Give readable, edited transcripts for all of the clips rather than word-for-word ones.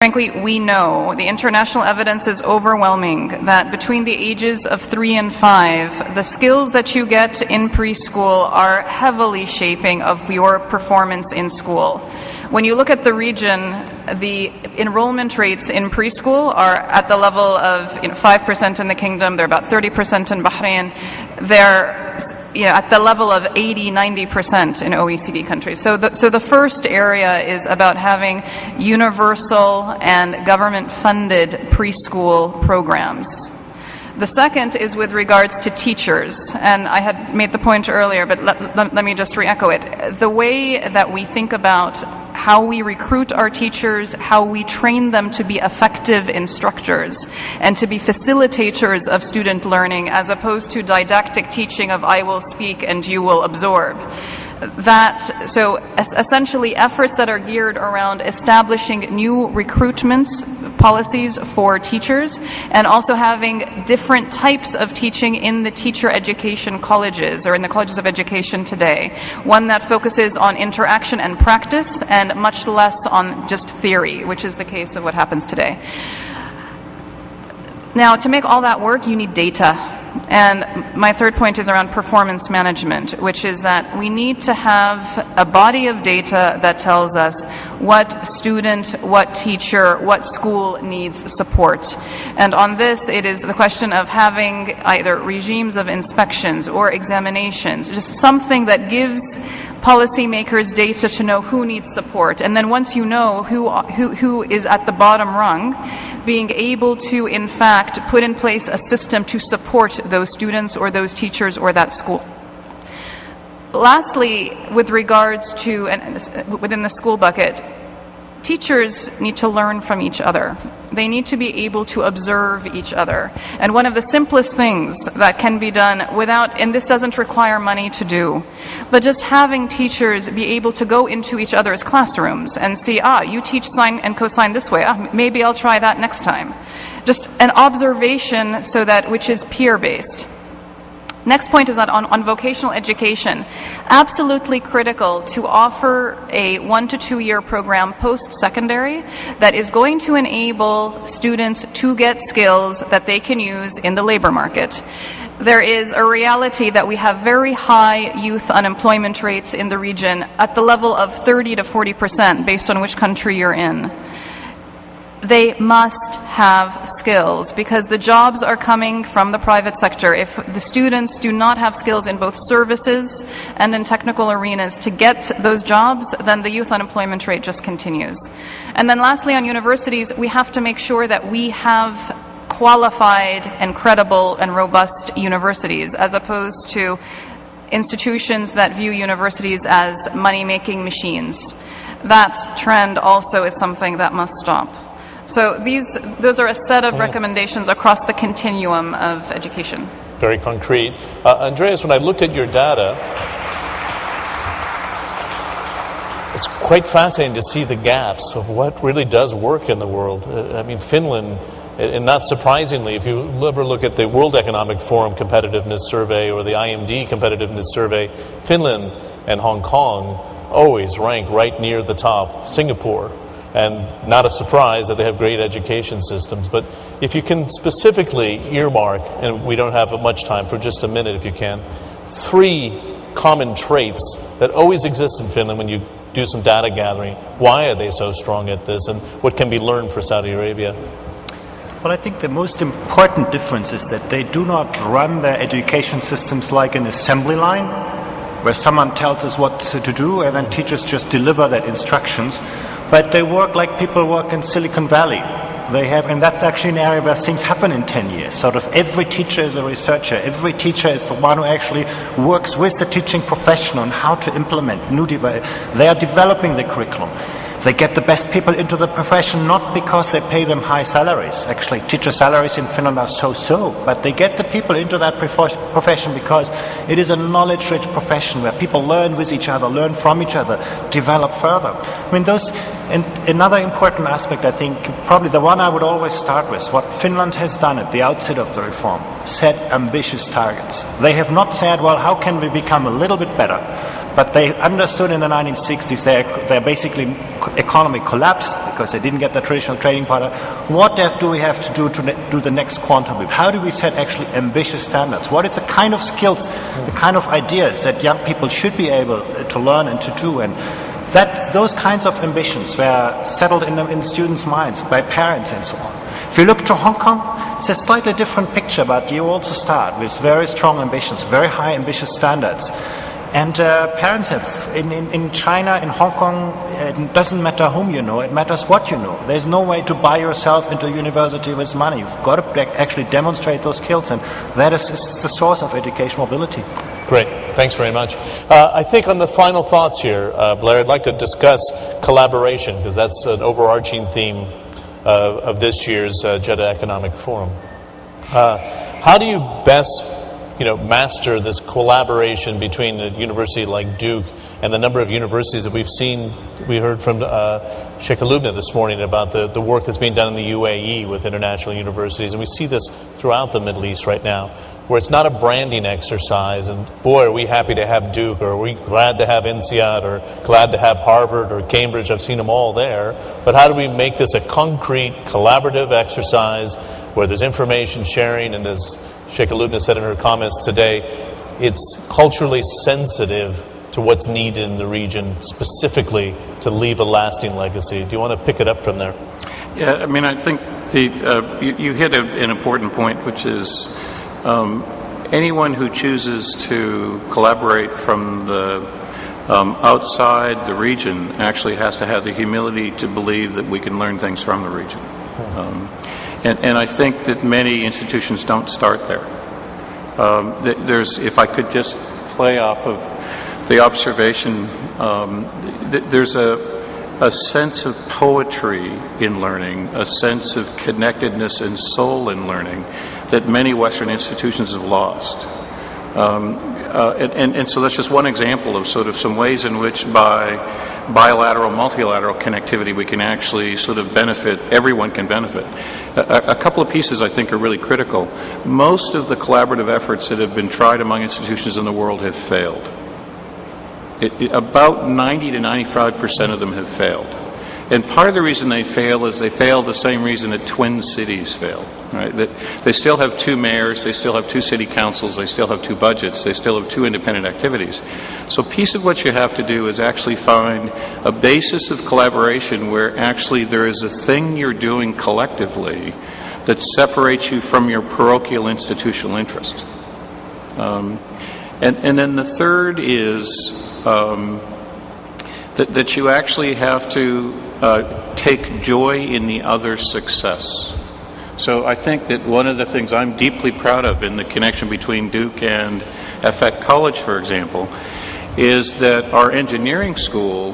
Frankly, we know, the international evidence is overwhelming, that between the ages of 3 and 5, the skills that you get in preschool are heavily shaping of your performance in school. When you look at the region, the enrollment rates in preschool are at the level of 5% in the kingdom, they're about 30% in Bahrain, they're at the level of 80–90% in OECD countries. So the first area is about having universal and government-funded preschool programs. The second is with regards to teachers, and I had made the point earlier, but let me just re-echo it. The way that we think about how we recruit our teachers, how we train them to be effective instructors and to be facilitators of student learning as opposed to didactic teaching of I will speak and you will absorb. So essentially efforts that are geared around establishing new recruitment policies for teachers and also having different types of teaching in the teacher education colleges or in the colleges of education today. One that focuses on interaction and practice and much less on just theory, which is the case of what happens today. Now, to make all that work, you need data. And my third point is around performance management, which is that we need to have a body of data that tells us what student, what teacher, what school needs support. And on this, it is the question of having either regimes of inspections or examinations, just something that gives policymakers data to know who needs support. And then once you know who is at the bottom rung, being able to, in fact, put in place a system to support those students or those teachers or that school. Lastly, with regards to, within the school bucket, teachers need to learn from each other. They need to be able to observe each other. And one of the simplest things that can be done without, and this doesn't require money to do, but just having teachers be able to go into each other's classrooms and see, you teach sine and cosine this way, maybe I'll try that next time. Just an observation which is peer-based. Next point is that on vocational education, absolutely critical to offer a 1 to 2 year program post-secondary that is going to enable students to get skills that they can use in the labor market. There is a reality that we have very high youth unemployment rates in the region at the level of 30 to 40% based on which country you're in. They must have skills because the jobs are coming from the private sector. If the students do not have skills in both services and in technical arenas to get those jobs, then the youth unemployment rate just continues. And then lastly, on universities, we have to make sure that we have qualified and credible and robust universities as opposed to institutions that view universities as money-making machines. That trend also is something that must stop. So those are a set of recommendations across the continuum of education. Very concrete. Andreas, when I looked at your data, it's quite fascinating to see the gaps of what really does work in the world. I mean, Finland, and not surprisingly, if you ever look at the World Economic Forum Competitiveness Survey or the IMD Competitiveness Survey, Finland and Hong Kong always rank right near the top. Singapore. And not a surprise that they have great education systems. But if you can specifically earmark, and we don't have much time, for just a minute if you can, 3 common traits that always exist in Finland when you do some data gathering. Why are they so strong at this, and what can be learned for Saudi Arabia? Well, I think the most important difference is that they do not run their education systems like an assembly line, where someone tells us what to do and then teachers just deliver that instructions. But they work like people work in Silicon Valley. And that's actually an area where things happen in 10 years. Sort of every teacher is a researcher. Every teacher is the one who actually works with the teaching profession on how to implement they are developing the curriculum. They get the best people into the profession not because they pay them high salaries. Actually, teacher salaries in Finland are so-so, but they get the people into that profession because it is a knowledge-rich profession where people learn with each other, learn from each other, develop further. I mean, and another important aspect, I think, probably the one I would always start with, what Finland has done at the outset of the reform, set ambitious targets. They have not said, well, how can we become a little bit better? But they understood in the 1960s they're basically economy collapsed because they didn't get the traditional trading partner. What do we have to do do the next quantum leap? How do we set actually ambitious standards? What is the kind of skills, the kind of ideas that young people should be able to learn and to do? And that those kinds of ambitions were settled in students' minds by parents and so on. If you look to Hong Kong, it's a slightly different picture, but you also start with very strong ambitions, very high ambitious standards. And parents have, in China, in Hong Kong, it doesn't matter whom you know, it matters what you know. There's no way to buy yourself into university with money. You've got to actually demonstrate those skills, and that is the source of education mobility. Great. Thanks very much. I think on the final thoughts here, Blair, I'd like to discuss collaboration, because that's an overarching theme of this year's Jeddah Economic Forum. How do you best master this collaboration between a university like Duke and the number of universities that we've seen? We heard from Sheikh Alubna this morning about the work that's being done in the UAE with international universities, and we see this throughout the Middle East right now, where it's not a branding exercise, and boy, are we happy to have Duke, or are we glad to have INSEAD, or glad to have Harvard or Cambridge. I've seen them all there. But how do we make this a concrete, collaborative exercise where there's information sharing, and as Sheikh Alubna said in her comments today, it's culturally sensitive to what's needed in the region, specifically to leave a lasting legacy. Do you want to pick it up from there? Yeah, I mean, I think you hit an important point, which is anyone who chooses to collaborate from the outside the region actually has to have the humility to believe that we can learn things from the region. And I think that many institutions don't start there. If I could just play off of the observation, there's a sense of poetry in learning, a sense of connectedness and soul in learning that many Western institutions have lost. And so that's just one example of sort of some ways in which by bilateral, multilateral connectivity we can actually sort of benefit, everyone can benefit. A couple of pieces I think are really critical. Most of the collaborative efforts that have been tried among institutions in the world have failed. About 90 to 95% of them have failed. And part of the reason they fail is they fail the same reason that twin cities fail. Right? That they still have two mayors, they still have two city councils, they still have two budgets, they still have two independent activities. So piece of what you have to do is actually find a basis of collaboration where actually there is a thing you're doing collectively that separates you from your parochial institutional interest. And then the third is that you actually have to take joy in the other's success. So I think that one of the things I'm deeply proud of in the connection between Duke and FET College, for example, is that our engineering school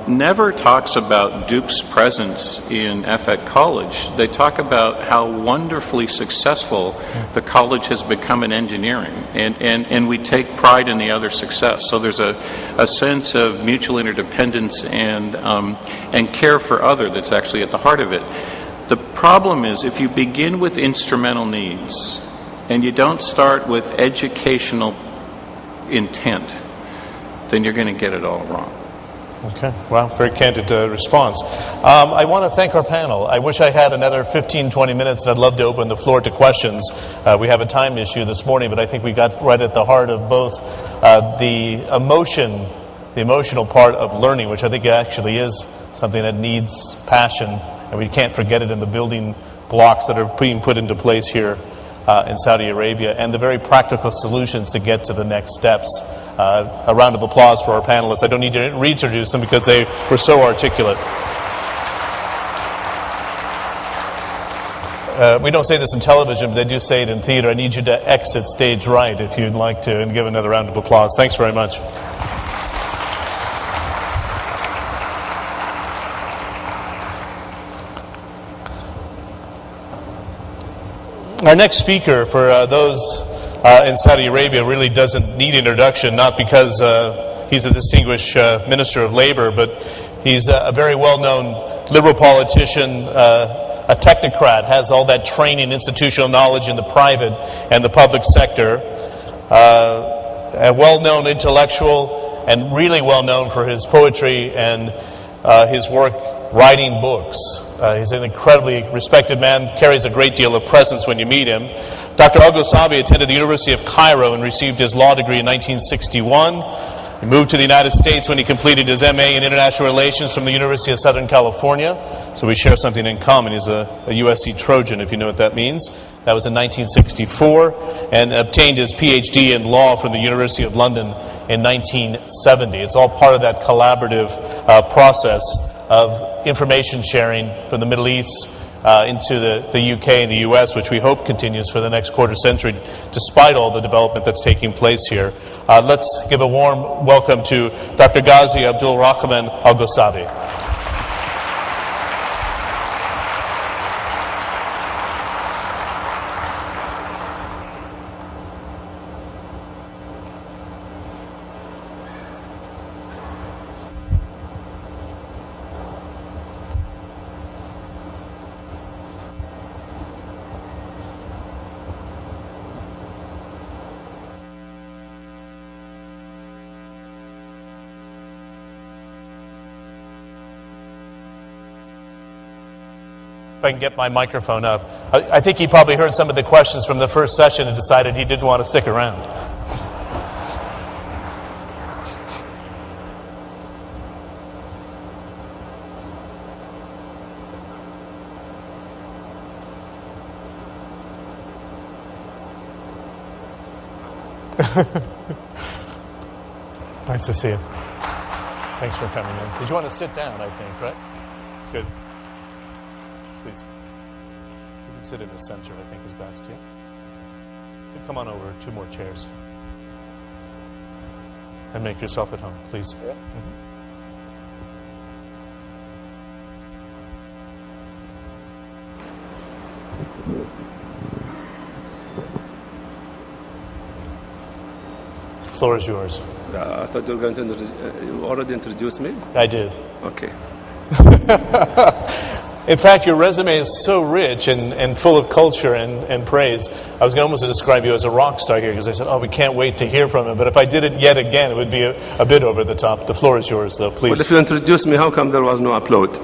never talks about Duke's presence in FET College. They talk about how wonderfully successful the college has become in engineering, and we take pride in the other's success. So there's a sense of mutual interdependence and care for other that's actually at the heart of it. The problem is if you begin with instrumental needs and you don't start with educational intent, then you're going to get it all wrong. Okay. Well, very candid response. I want to thank our panel. I wish I had another 15, 20 minutes, and I'd love to open the floor to questions. We have a time issue this morning, but I think we got right at the heart of both the emotional part of learning, which I think actually is something that needs passion, and we can't forget it in the building blocks that are being put into place here in Saudi Arabia, and the very practical solutions to get to the next steps. A round of applause for our panelists. I don't need to reintroduce them because they were so articulate. We don't say this in television, but they do say it in theater. I need you to exit stage right if you'd like to, and give another round of applause. Thanks very much. Our next speaker, for those in Saudi Arabia, really doesn't need introduction, not because he's a distinguished Minister of Labor, but he's a very well-known liberal politician, a technocrat, has all that training, institutional knowledge in the private and the public sector, a well-known intellectual, and really well-known for his poetry and his work writing books. He's an incredibly respected man, carries a great deal of presence when you meet him. Dr. Al-Ghossabi attended the University of Cairo and received his law degree in 1961. He moved to the United States when he completed his MA in International Relations from the University of Southern California. So we share something in common. He's a USC Trojan, if you know what that means. That was in 1964, and obtained his PhD in law from the University of London in 1970. It's all part of that collaborative process of information sharing from the Middle East into the UK and the US, which we hope continues for the next quarter century, despite all the development that's taking place here. Let's give a warm welcome to Dr. Ghazi Abdul Rahman Al-Ghossabi. If I can get my microphone up. I think he probably heard some of the questions from the first session and decided he didn't want to stick around. Nice to see you. Thanks for coming in. Did you want to sit down, I think, right? Good. Please. You can sit in the center, I think is best, yeah? You come on over, 2 more chairs. And make yourself at home, please. Yeah. The floor is yours. I thought you were going to you already introduced me? I did. Okay. In fact, your resume is so rich and full of culture and praise. I was going to almost describe you as a rock star here because I said, oh, we can't wait to hear from him. But if I did it yet again, it would be a bit over the top. The floor is yours, though, please. Well, if you introduced me, how come there was no upload?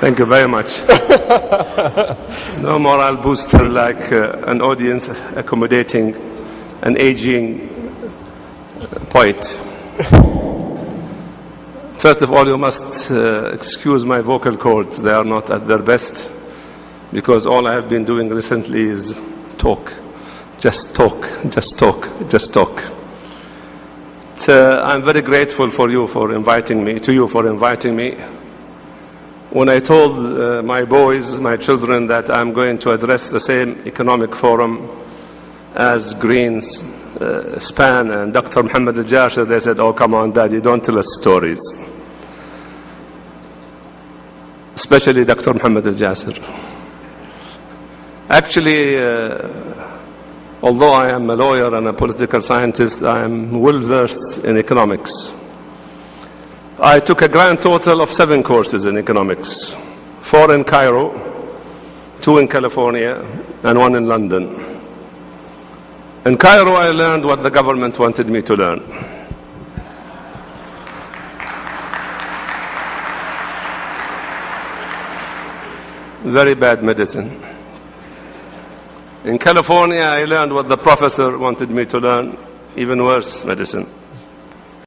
Thank you very much. No moral booster like an audience accommodating an aging poet. First of all, you must excuse my vocal cords. They are not at their best because all I have been doing recently is talk. Just talk, just talk, just talk. I'm very grateful for you for inviting me, to you for inviting me. When I told my boys, my children, that I'm going to address the same economic forum as Green's Span and Dr. Muhammad Al-Jasher, they said, oh, come on, Daddy, don't tell us stories. Especially Dr. Muhammad Al-Jasher. Actually, although I am a lawyer and a political scientist, I am well-versed in economics. I took a grand total of 7 courses in economics, 4 in Cairo, 2 in California, and 1 in London. In Cairo, I learned what the government wanted me to learn. Very bad medicine. In California, I learned what the professor wanted me to learn, even worse medicine.